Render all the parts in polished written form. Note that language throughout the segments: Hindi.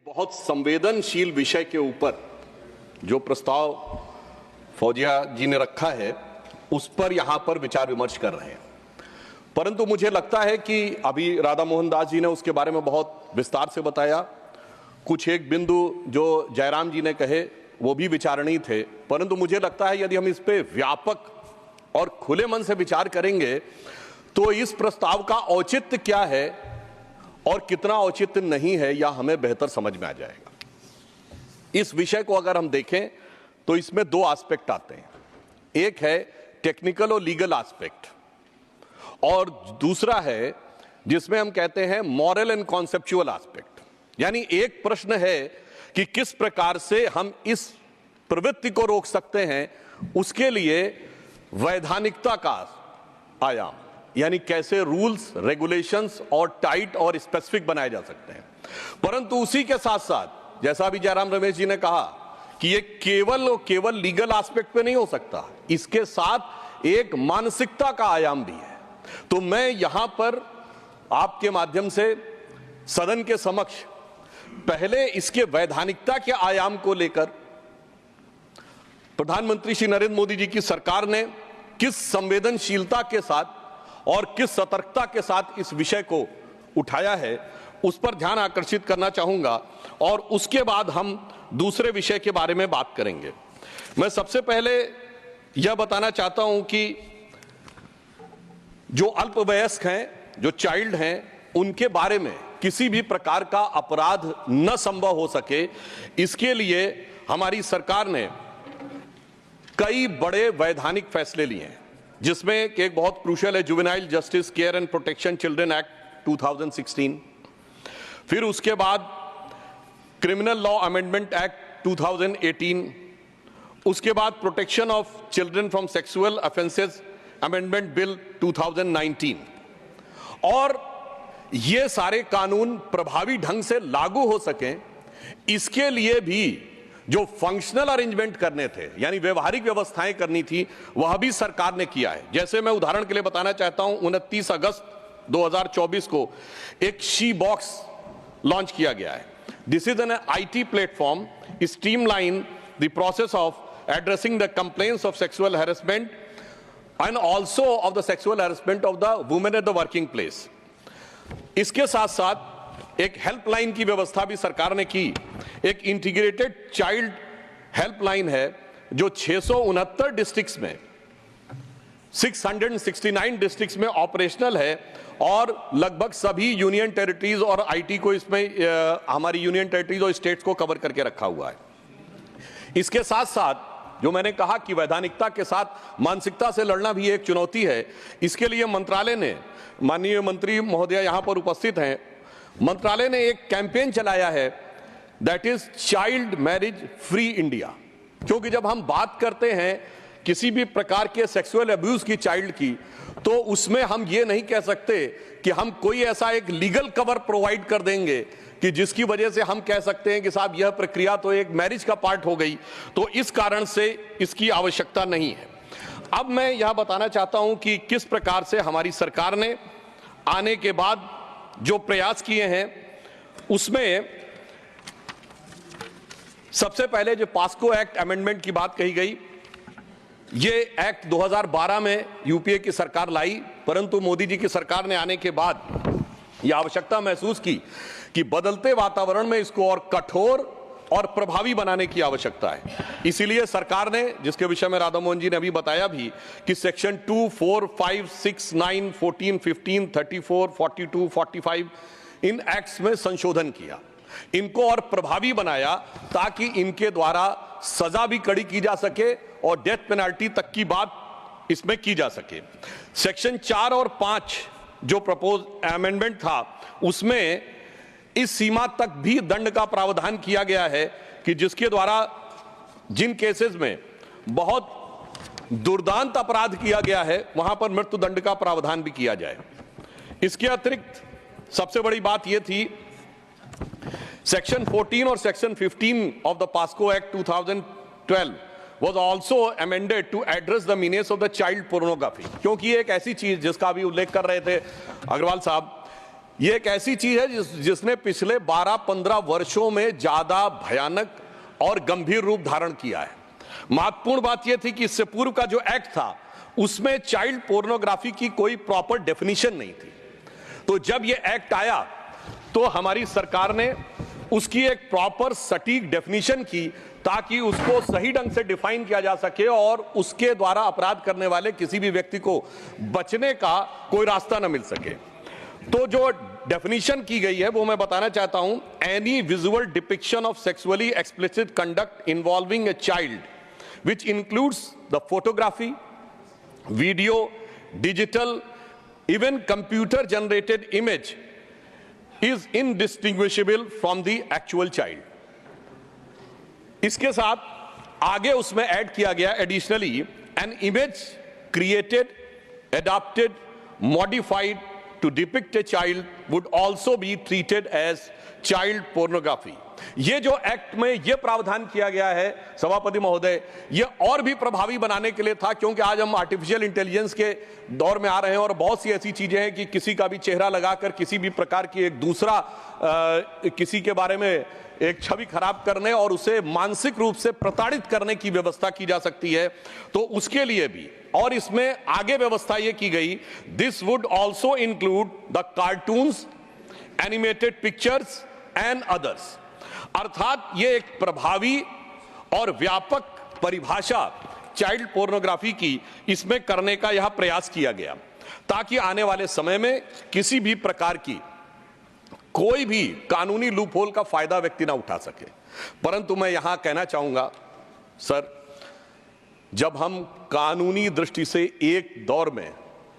बहुत संवेदनशील विषय के ऊपर जो प्रस्ताव फौजिया जी ने रखा है उस पर यहां पर विचार विमर्श कर रहे हैं। परंतु मुझे लगता है कि अभी राधा मोहन दास जी ने उसके बारे में बहुत विस्तार से बताया। कुछ एक बिंदु जो जयराम जी ने कहे वो भी विचारणीय थे, परंतु मुझे लगता है यदि हम इस पे व्यापक और खुले मन से विचार करेंगे तो इस प्रस्ताव का औचित्य क्या है और कितना औचित्य नहीं है यह हमें बेहतर समझ में आ जाएगा। इस विषय को अगर हम देखें तो इसमें दो एस्पेक्ट आते हैं, एक है टेक्निकल और लीगल एस्पेक्ट और दूसरा है जिसमें हम कहते हैं मॉरल एंड कॉन्सेप्चुअल एस्पेक्ट। यानी एक प्रश्न है कि किस प्रकार से हम इस प्रवृत्ति को रोक सकते हैं, उसके लिए वैधानिकता का आयाम यानी कैसे रूल्स रेगुलेशंस और टाइट और स्पेसिफिक बनाए जा सकते हैं। परंतु उसी के साथ साथ जैसा भी जयराम रमेश जी ने कहा कि ये केवल और केवल लीगल एस्पेक्ट पे नहीं हो सकता, इसके साथ एक मानसिकता का आयाम भी है। तो मैं यहां पर आपके माध्यम से सदन के समक्ष पहले इसके वैधानिकता के आयाम को लेकर प्रधानमंत्री श्री नरेंद्र मोदी जी की सरकार ने किस संवेदनशीलता के साथ और किस सतर्कता के साथ इस विषय को उठाया है उस पर ध्यान आकर्षित करना चाहूंगा और उसके बाद हम दूसरे विषय के बारे में बात करेंगे। मैं सबसे पहले यह बताना चाहता हूं कि जो अल्पवयस्क हैं, जो चाइल्ड हैं, उनके बारे में किसी भी प्रकार का अपराध न संभव हो सके, इसके लिए हमारी सरकार ने कई बड़े वैधानिक फैसले लिए हैं, जिसमें एक बहुत क्रूशियल है juvenile justice care and protection children act 2016, फिर उसके बाद क्रिमिनल लॉ अमेंडमेंट एक्ट 2018, उसके बाद protection of children from sexual offences amendment bill 2019। और ये सारे कानून प्रभावी ढंग से लागू हो सकें, इसके लिए भी जो फंक्शनल अरेंजमेंट करने थे यानी व्यवहारिक व्यवस्थाएं करनी थी, वह भी सरकार ने किया है। जैसे मैं उदाहरण के लिए बताना चाहता हूं, 29 अगस्त 2024 को एक शी बॉक्स लॉन्च किया गया है। This is an IT platform streamline the process of addressing the complaints of sexual harassment and also of the sexual harassment of the women at the working place. इसके साथ साथ एक हेल्पलाइन की व्यवस्था भी सरकार ने की। एक इंटीग्रेटेड चाइल्ड हेल्पलाइन है जो 669 डिस्ट्रिक्ट्स में 669 डिस्ट्रिक्ट्स में ऑपरेशनल है और लगभग सभी यूनियन टेरिटरीज और IT को इसमें हमारी यूनियन टेरिटरीज और स्टेट्स को कवर करके रखा हुआ है। इसके साथ साथ जो मैंने कहा कि वैधानिकता के साथ मानसिकता से लड़ना भी एक चुनौती है, इसके लिए मंत्रालय ने, माननीय मंत्री महोदय यहां पर उपस्थित हैं, मंत्रालय ने एक कैंपेन चलाया है that is child marriage free India. क्योंकि जब हम बात करते हैं किसी भी प्रकार के सेक्सुअल अब्यूज की चाइल्ड की, तो उसमें हम ये नहीं कह सकते कि हम कोई ऐसा एक लीगल कवर प्रोवाइड कर देंगे कि जिसकी वजह से हम कह सकते हैं कि साहब यह प्रक्रिया तो एक मैरिज का पार्ट हो गई, तो इस कारण से इसकी आवश्यकता नहीं है। अब मैं यह बताना चाहता हूं कि किस प्रकार से हमारी सरकार ने आने के बाद जो प्रयास किए हैं, उसमें सबसे पहले जो पास्को एक्ट अमेंडमेंट की बात कही गई, ये एक्ट 2012 में UPA की सरकार लाई, परंतु मोदी जी की सरकार ने आने के बाद यह आवश्यकता महसूस की कि बदलते वातावरण में इसको और कठोर और प्रभावी बनाने की आवश्यकता है। इसीलिए सरकार ने, जिसके विषय में राधा मोहन जी ने अभी बताया भी, कि सेक्शन 2, 4, 5, 6, 9, 14, 15, 34, 42, 45 इन एक्ट्स में संशोधन किया, इनको और प्रभावी बनाया ताकि इनके द्वारा सजा भी कड़ी की जा सके और डेथ पेनल्टी तक की बात इसमें की जा सके। सेक्शन 4 और 5 जो प्रपोज अमेंडमेंट था, उसमें इस सीमा तक भी दंड का प्रावधान किया गया है कि जिसके द्वारा जिन केसेस में बहुत दुर्दांत अपराध किया गया है वहां पर मृत्यु दंड का प्रावधान भी किया जाए। इसके अतिरिक्त सबसे बड़ी बात यह थी, सेक्शन 14 और section 15 of the POCSO act 2012 was also amended to address the menace of the child pornography। क्योंकि एक ऐसी चीज जिसका भी उल्लेख कर रहे थे अग्रवाल साहब ये एक ऐसी चीज है जिसने पिछले 12-15 वर्षों में ज्यादा भयानक और गंभीर रूप धारण किया है। महत्वपूर्ण बात यह थी कि इससे पूर्व का जो एक्ट था उसमें चाइल्ड पोर्नोग्राफी की कोई प्रॉपर डेफिनेशन नहीं थी। तो जब यह एक्ट आया तो हमारी सरकार ने उसकी एक प्रॉपर सटीक डेफिनेशन की ताकि उसको सही ढंग से डिफाइन किया जा सके और उसके द्वारा अपराध करने वाले किसी भी व्यक्ति को बचने का कोई रास्ता न मिल सके। तो जो डेफिनेशन की गई है वो मैं बताना चाहता हूं, any visual depiction of sexually explicit conduct involving a child which includes the photography, video, digital, even computer generated image is indistinguishable from the actual child. इसके साथ आगे उसमें ऐड किया गया additionally an image created, adapted, modified to depict a child would also be treated as child pornography। ये जो एक्ट में ये प्रावधान किया गया है सभापति महोदय, ये और भी प्रभावी बनाने के लिए था, क्योंकि आज हम आर्टिफिशियल इंटेलिजेंस के दौर में आ रहे हैं और बहुत सी ऐसी चीजें हैं कि किसी का भी चेहरा लगाकर किसी भी प्रकार की एक दूसरा किसी के बारे में एक छवि खराब करने और उसे मानसिक रूप से प्रताड़ित करने की व्यवस्था की जा सकती है। तो उसके लिए भी और इसमें आगे व्यवस्था यह की गई, this would also include the cartoons, animated pictures and others. अर्थात यह एक प्रभावी और व्यापक परिभाषा चाइल्ड पोर्नोग्राफी की इसमें करने का यह प्रयास किया गया ताकि आने वाले समय में किसी भी प्रकार की कोई भी कानूनी लूपहोल का फायदा व्यक्ति ना उठा सके। परंतु मैं यहां कहना चाहूंगा सर, जब हम कानूनी दृष्टि से एक दौर में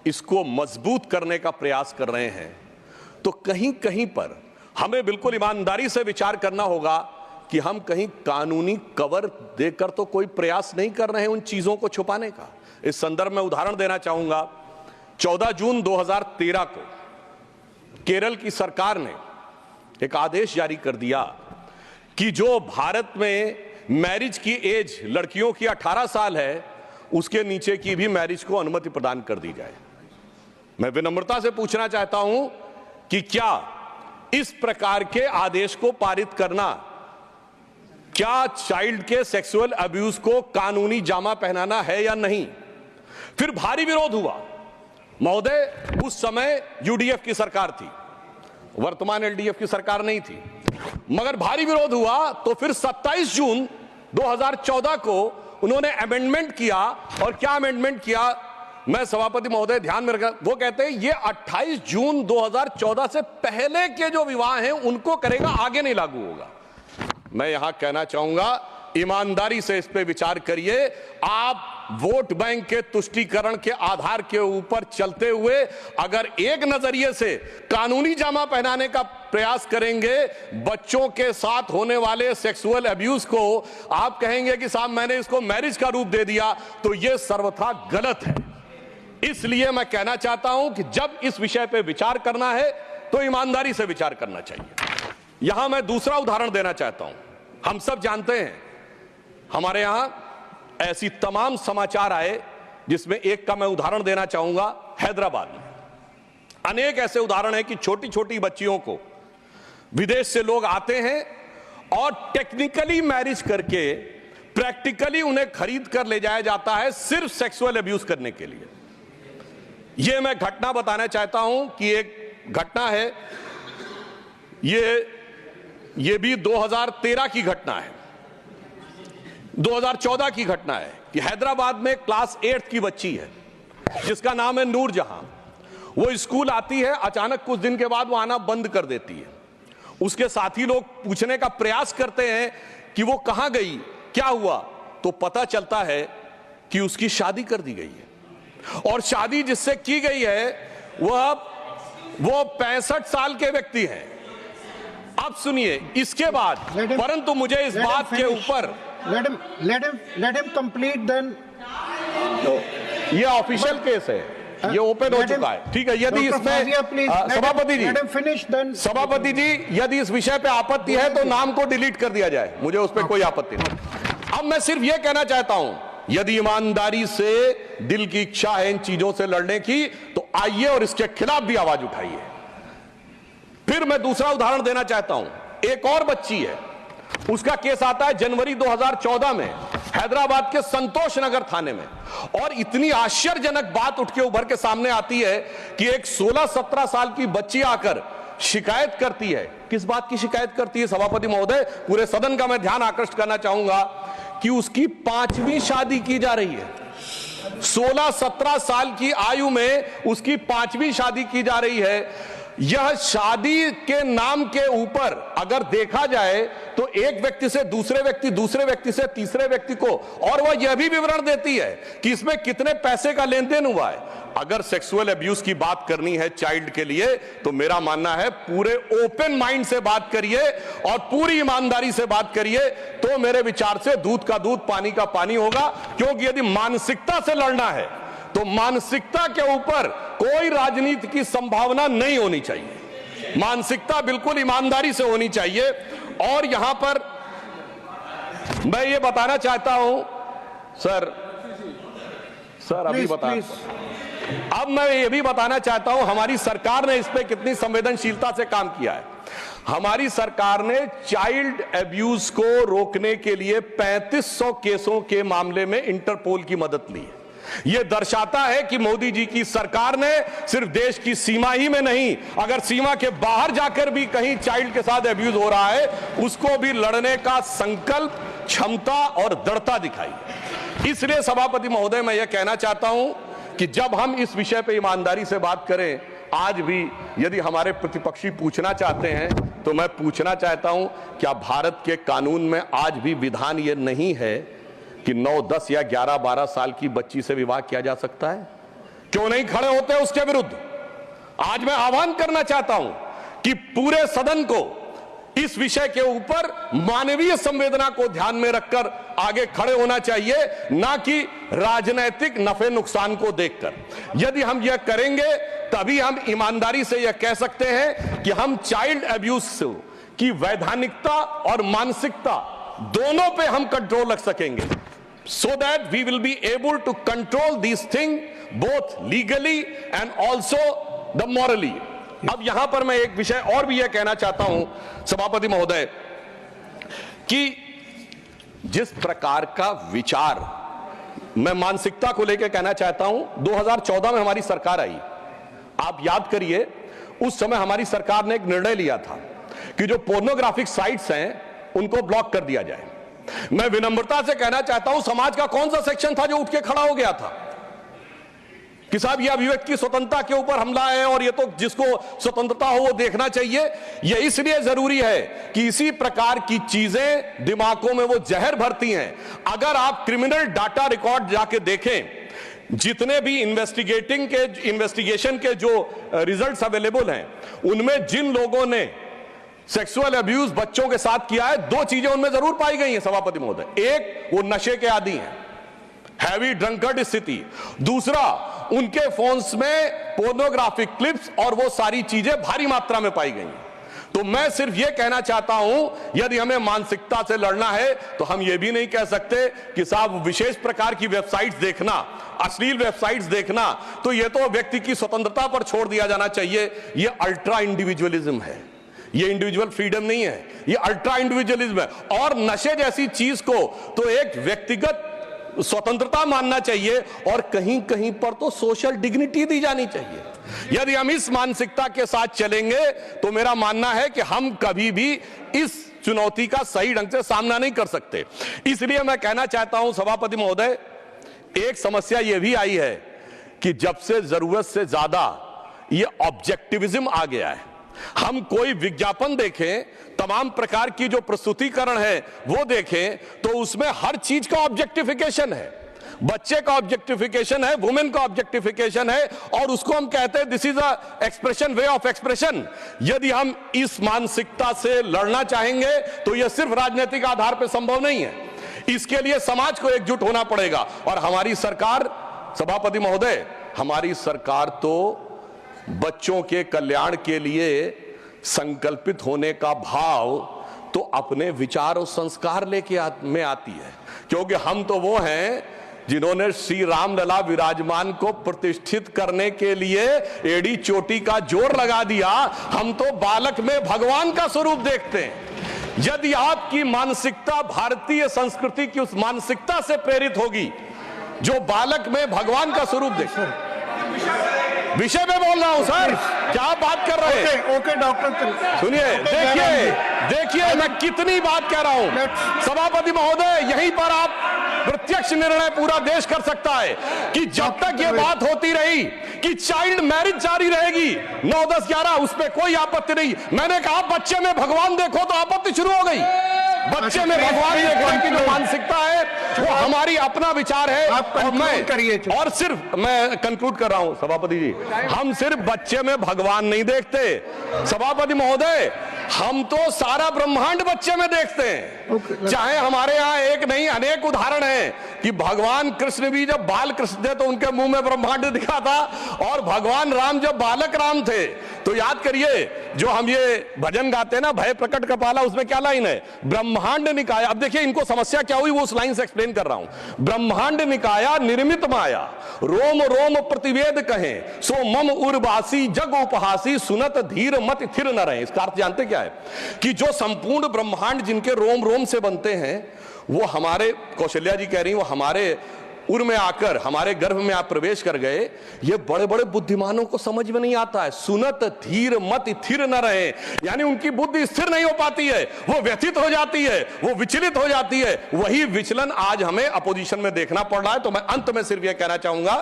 इसको मजबूत करने का प्रयास कर रहे हैं तो कहीं कहीं पर हमें बिल्कुल ईमानदारी से विचार करना होगा कि हम कहीं कानूनी कवर देकर तो कोई प्रयास नहीं कर रहे हैं उन चीजों को छुपाने का। इस संदर्भ में उदाहरण देना चाहूंगा, 14 जून 2013 को केरल की सरकार ने एक आदेश जारी कर दिया कि जो भारत में मैरिज की एज लड़कियों की 18 साल है उसके नीचे की भी मैरिज को अनुमति प्रदान कर दी जाए। मैं विनम्रता से पूछना चाहता हूं कि क्या इस प्रकार के आदेश को पारित करना, क्या चाइल्ड के सेक्सुअल अब्यूज को कानूनी जामा पहनाना है या नहीं? फिर भारी विरोध हुआ महोदय। उस समय यूडीएफ की सरकार थी, वर्तमान एलडीएफ की सरकार नहीं थी, मगर भारी विरोध हुआ। तो फिर 27 जून 2014 को उन्होंने अमेंडमेंट किया। और क्या अमेंडमेंट किया, मैं सभापति महोदय ध्यान में रखा, वो कहते हैं ये 28 जून 2014 से पहले के जो विवाह हैं उनको करेगा, आगे नहीं लागू होगा। मैं यहां कहना चाहूंगा ईमानदारी से इस पे विचार करिए। आप वोट बैंक के तुष्टीकरण के आधार के ऊपर चलते हुए अगर एक नजरिए से कानूनी जामा पहनाने का प्रयास करेंगे बच्चों के साथ होने वाले सेक्सुअल अब्यूज को, आप कहेंगे कि साहब मैंने इसको मैरिज का रूप दे दिया, तो यह सर्वथा गलत है। इसलिए मैं कहना चाहता हूं कि जब इस विषय पे विचार करना है तो ईमानदारी से विचार करना चाहिए। यहां मैं दूसरा उदाहरण देना चाहता हूं। हम सब जानते हैं हमारे यहां ऐसी तमाम समाचार आए जिसमें एक का मैं उदाहरण देना चाहूंगा। हैदराबाद में अनेक ऐसे उदाहरण हैं कि छोटी छोटी बच्चियों को विदेश से लोग आते हैं और टेक्निकली मैरिज करके प्रैक्टिकली उन्हें खरीद कर ले जाया जाता है सिर्फ सेक्सुअल अब्यूज करने के लिए। यह मैं घटना बताना चाहता हूं कि एक घटना है, ये भी 2013 की घटना है, 2014 की घटना है कि हैदराबाद में क्लास 8 की बच्ची है जिसका नाम है नूरजहां। वो स्कूल आती है, अचानक कुछ दिन के बाद वो आना बंद कर देती है। उसके साथी लोग पूछने का प्रयास करते हैं कि वो कहां गई, क्या हुआ, तो पता चलता है कि उसकी शादी कर दी गई है और शादी जिससे की गई है वो 65 साल के व्यक्ति हैं। अब सुनिए इसके बाद, परंतु मुझे इस बात के ऊपर let him complete then। ये ऑफिशियल केस है, ये ओपन हो चुका है, ठीक है। यदि इसमें सभापति जी यदि इस विषय पे आपत्ति है तो नाम को डिलीट कर दिया जाए, मुझे उस पर कोई आपत्ति नहीं। अब मैं सिर्फ ये कहना चाहता हूं, यदि ईमानदारी से दिल की इच्छा है इन चीजों से लड़ने की तो आइए और इसके खिलाफ भी आवाज उठाइए। फिर मैं दूसरा उदाहरण देना चाहता हूं। एक और बच्ची है, उसका केस आता है जनवरी 2014 में हैदराबाद के संतोष नगर थाने में, और इतनी आश्चर्यजनक बात उठ के उभर के सामने आती है कि एक 16-17 साल की बच्ची आकर शिकायत करती है। किस बात की शिकायत करती है सभापति महोदय? पूरे सदन का मैं ध्यान आकृष्ट करना चाहूंगा कि उसकी 5वीं शादी की जा रही है। 16-17 साल की आयु में उसकी 5वीं शादी की जा रही है। यह शादी के नाम के ऊपर अगर देखा जाए तो एक व्यक्ति से दूसरे व्यक्ति से तीसरे व्यक्ति को, और वह यह भी विवरण देती है कि इसमें कितने पैसे का लेन देन हुआ है। अगर सेक्सुअल अब्यूज की बात करनी है चाइल्ड के लिए, तो मेरा मानना है पूरे ओपन माइंड से बात करिए और पूरी ईमानदारी से बात करिए, तो मेरे विचार से दूध का दूध पानी का पानी होगा। क्योंकि यदि मानसिकता से लड़ना है तो मानसिकता के ऊपर कोई राजनीति की संभावना नहीं होनी चाहिए। मानसिकता बिल्कुल ईमानदारी से होनी चाहिए। और यहां पर मैं ये बताना चाहता हूं सर अभी बता, अब मैं ये भी बताना चाहता हूं हमारी सरकार ने इस पे कितनी संवेदनशीलता से काम किया है। हमारी सरकार ने चाइल्ड अब्यूज को रोकने के लिए 3500 केसों के मामले में इंटरपोल की मदद ली है। यह दर्शाता है कि मोदी जी की सरकार ने सिर्फ देश की सीमा ही में नहीं, अगर सीमा के बाहर जाकर भी कहीं चाइल्ड के साथ अब्यूज हो रहा है, उसको भी लड़ने का संकल्प, क्षमता और दृढ़ता दिखाई। इसलिए सभापति महोदय मैं यह कहना चाहता हूं कि जब हम इस विषय पर ईमानदारी से बात करें, आज भी यदि हमारे प्रतिपक्षी पूछना चाहते हैं तो मैं पूछना चाहता हूं, क्या भारत के कानून में आज भी विधान यह नहीं है कि 9, 10 या 11, 12 साल की बच्ची से विवाह किया जा सकता है? क्यों नहीं खड़े होते उसके विरुद्ध? आज मैं आह्वान करना चाहता हूं कि पूरे सदन को इस विषय के ऊपर मानवीय संवेदना को ध्यान में रखकर आगे खड़े होना चाहिए, ना कि राजनीतिक नफे नुकसान को देखकर। यदि हम यह करेंगे तभी हम ईमानदारी से यह कह सकते हैं कि हम चाइल्ड अब्यूज की वैधानिकता और मानसिकता दोनों पे हम कंट्रोल रख सकेंगे, so that we will be able to control these things both legally and also the morally। अब यहां पर मैं एक विषय और भी यह कहना चाहता हूं सभापति महोदय कि जिस प्रकार का विचार मैं मानसिकता को लेकर कहना चाहता हूं, 2014 में हमारी सरकार आई। आप याद करिए, उस समय हमारी सरकार ने एक निर्णय लिया था कि जो पोर्नोग्राफिक साइट्स हैं उनको ब्लॉक कर दिया जाए। मैं विनम्रता से कहना चाहता हूं, समाज का कौन सा सेक्शन था जो उठ के खड़ा हो गया था कि साहब ये अभिव्यक्ति की स्वतंत्रता के ऊपर हमला है और ये तो जिसको स्वतंत्रता हो वो देखना चाहिए। यह इसलिए जरूरी है कि इसी प्रकार की चीजें दिमागों में वो जहर भरती हैं। अगर आप क्रिमिनल डाटा रिकॉर्ड जाके देखें, जितने भी इन्वेस्टिगेशन के जो रिजल्ट्स अवेलेबल हैं, उनमें जिन लोगों ने सेक्सुअल अब्यूज बच्चों के साथ किया है, 2 चीजें उनमें जरूर पाई गई हैं सभापति महोदय। एक, वो नशे के आदी हैं, हैवी ड्रंकर्ड स्थिति। दूसरा, उनके फोन्स में पोर्नोग्राफिक क्लिप्स और वो सारी चीजें भारी मात्रा में पाई गई। तो मैं सिर्फ ये कहना चाहता हूं, यदि हमें मानसिकता से लड़ना है तो हम ये भी नहीं कह सकते कि साहब विशेष प्रकार की वेबसाइट्स देखना, अश्लील वेबसाइट्स देखना, तो ये तो व्यक्ति की स्वतंत्रता पर छोड़ दिया जाना चाहिए। ये अल्ट्रा इंडिविजुअलिज्म है, ये इंडिविजुअल फ्रीडम नहीं है, ये अल्ट्रा इंडिविजुअलिज्म है। और नशे जैसी चीज को तो एक व्यक्तिगत स्वतंत्रता मानना चाहिए और कहीं कहीं पर तो सोशल डिग्निटी दी जानी चाहिए। यदि हम इस मानसिकता के साथ चलेंगे तो मेरा मानना है कि हम कभी भी इस चुनौती का सही ढंग से सामना नहीं कर सकते। इसलिए मैं कहना चाहता हूं सभापति महोदय, एक समस्या यह भी आई है कि जब से जरूरत से ज्यादा ये ऑब्जेक्टिविज्म आ गया है। हम कोई विज्ञापन देखें, तमाम प्रकार की जो प्रस्तुतिकरण है वो देखें, तो उसमें हर चीज का ऑब्जेक्टिफिकेशन है। बच्चे का ऑब्जेक्टिफिकेशन है, वुमेन का ऑब्जेक्टिफिकेशन है, और उसको हम कहते हैं this is a expression, way of expression. यदि हम इस मानसिकता से लड़ना चाहेंगे तो यह सिर्फ राजनीतिक आधार पर संभव नहीं है। इसके लिए समाज को एकजुट होना पड़ेगा। और हमारी सरकार, सभापति महोदय, हमारी सरकार तो बच्चों के कल्याण के लिए संकल्पित होने का भाव तो अपने विचार और संस्कार लेके में आती है। क्योंकि हम तो वो हैं जिन्होंने श्री रामलला विराजमान को प्रतिष्ठित करने के लिए एड़ी चोटी का जोर लगा दिया। हम तो बालक में भगवान का स्वरूप देखते हैं। यदि आपकी मानसिकता भारतीय संस्कृति की उस मानसिकता से प्रेरित होगी जो बालक में भगवान का स्वरूप देखते, विषय में बोल रहा हूं सर, क्या आप बात कर रहे हैं? ओके डॉक्टर, सुनिए, देखिए मैं कितनी बात कह रहा हूं। सभापति महोदय, यहीं पर आप प्रत्यक्ष निर्णय पूरा देश कर सकता है कि जब तक ये बात होती रही कि चाइल्ड मैरिज जारी रहेगी 9, 10, 11, उस पर कोई आपत्ति नहीं। मैंने कहा बच्चे में भगवान देखो तो आपत्ति शुरू हो गई। बच्चे में भगवान देखने की जो मानसिकता है वो हमारी अपना विचार है। और सिर्फ मैं कंक्लूड कर रहा हूं सभापति जी, हम सिर्फ बच्चे में भगवान नहीं देखते सभापति महोदय, हम तो सारा ब्रह्मांड बच्चे में देखते हैं। चाहे हमारे यहाँ एक नहीं अनेक उदाहरण है कि भगवान कृष्ण भी जब बाल कृष्ण थे तो उनके मुंह में ब्रह्मांड दिखा था, और भगवान राम जब बालक राम थे तो याद करिए जो हम ये भजन गाते हैं ना, भय प्रकट कपाला, उसमें क्या लाइन है? ब्रह्मांड निकाया। अब देखिए इनको समस्या क्या हुई वो उस लाइन से एक्सप्लेन कर रहा हूं। ब्रह्मांड निकाया निर्मित माया, रोम रोम प्रतिवेद कहें, सो मम उर्वासी जग उपहासी, सुनत धीर मत थिर न रहे। इसका अर्थ जानते क्या है? कि जो संपूर्ण ब्रह्मांड जिनके रोम रोम से बनते हैं वो हमारे, कौशल्या जी कह रही वो हमारे उर में आकर हमारे गर्भ में आप प्रवेश कर गए, ये बड़े बड़े बुद्धिमानों को समझ में नहीं आता है। सुनत धीर मत थिर न रहे, यानी उनकी बुद्धि स्थिर नहीं हो पाती है, वो व्यथित हो जाती है, वो विचलित हो जाती है। वही विचलन आज हमें अपोजिशन में देखना पड़ रहा है। तो मैं अंत में सिर्फ यह कहना चाहूंगा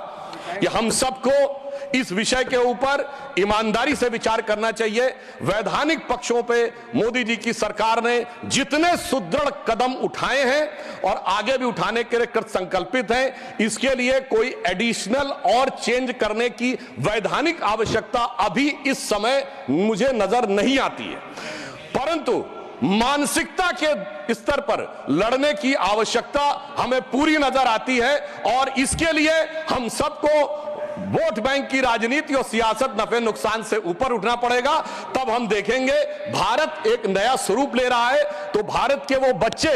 कि हम सबको इस विषय के ऊपर ईमानदारी से विचार करना चाहिए। वैधानिक पक्षों पे मोदी जी की सरकार ने जितने सुदृढ़ कदम उठाए हैं और आगे भी उठाने के लिए कृत संकल्पित हैं, इसके लिए कोई एडिशनल और चेंज करने की वैधानिक आवश्यकता अभी इस समय मुझे नजर नहीं आती है। परंतु मानसिकता के स्तर पर लड़ने की आवश्यकता हमें पूरी नजर आती है, और इसके लिए हम सबको वोट बैंक की राजनीति और सियासत नफे नुकसान से ऊपर उठना पड़ेगा। तब हम देखेंगे भारत एक नया स्वरूप ले रहा है। तो भारत के वो बच्चे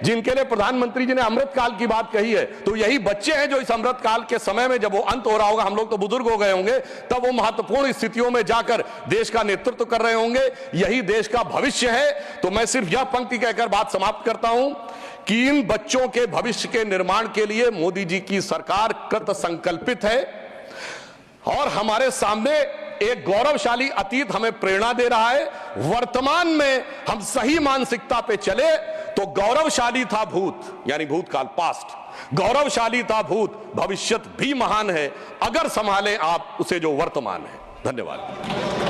जिनके लिए प्रधानमंत्री जी ने अमृत काल की बात कही है, तो यही बच्चे हैं जो इस अमृत काल के समय में जब वो अंत हो रहा होगा, हम लोग तो बुजुर्ग हो गए होंगे, तब वो महत्वपूर्ण स्थितियों में जाकर देश का नेतृत्व कर रहे होंगे। यही देश का भविष्य है। तो मैं सिर्फ यह पंक्ति कहकर बात समाप्त करता हूं कि इन बच्चों के भविष्य के निर्माण के लिए मोदी जी की सरकार कृत संकल्पित है, और हमारे सामने एक गौरवशाली अतीत हमें प्रेरणा दे रहा है। वर्तमान में हम सही मानसिकता पे चले तो गौरवशाली था भूत, यानी भूतकाल पास्ट, गौरवशाली था भूत, भविष्यत भी महान है अगर संभाले आप उसे जो वर्तमान है। धन्यवाद।